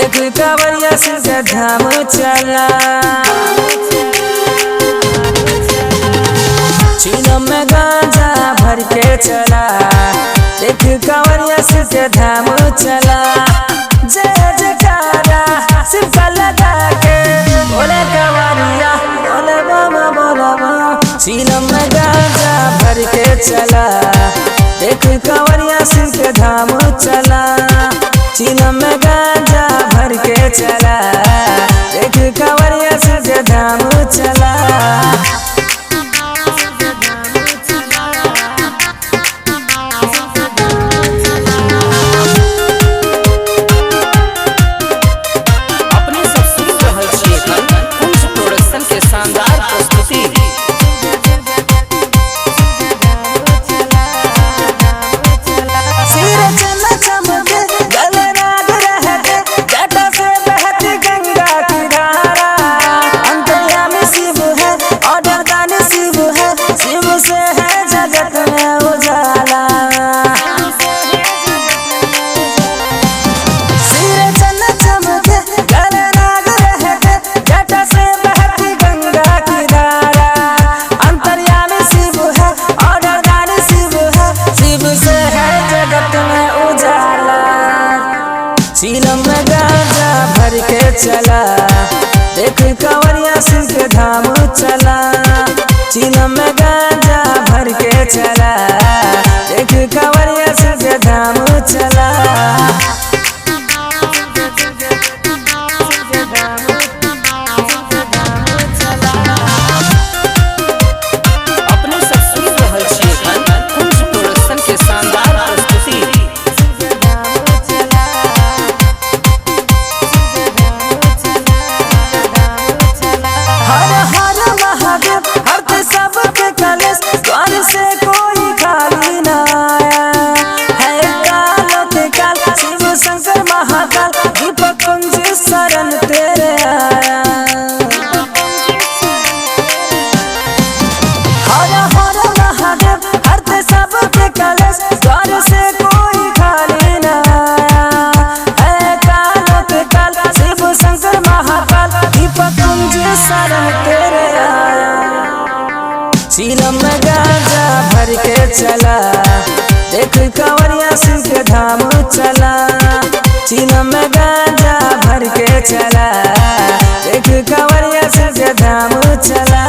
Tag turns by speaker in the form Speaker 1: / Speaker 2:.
Speaker 1: एक कांवरिया से धाम चला। चीलम में गांजा भर के चला, एक कांवरिया से धाम चला। जय जयकारा शिव का लगा के बोले कांवरिया बोले बाबा बोला बाबा। चीलम में गांजा भर के चला, एक कांवरिया से धाम चला। चीलम में गांजा भर के चला, एक कांवरिया से धाम चला। चीलम में गांजा भर के चला, देख कांवरिया से धाम चला। चीलम में गांजा भर के चला, देख कांवरिया से धाम चला। शरण तेरे आया, हर हर महादेव हरते सबके कलश, द्वार से कोई खाली न आया। है काल के काल शिव शंकर महाकाल, दीपक कुंज शरण तेरे आया। चीलम में गांजा भर के चला, देख कांवरिया से धाम चला। चीलम में गांजा भर के चला, एक कांवरिया से धाम चला।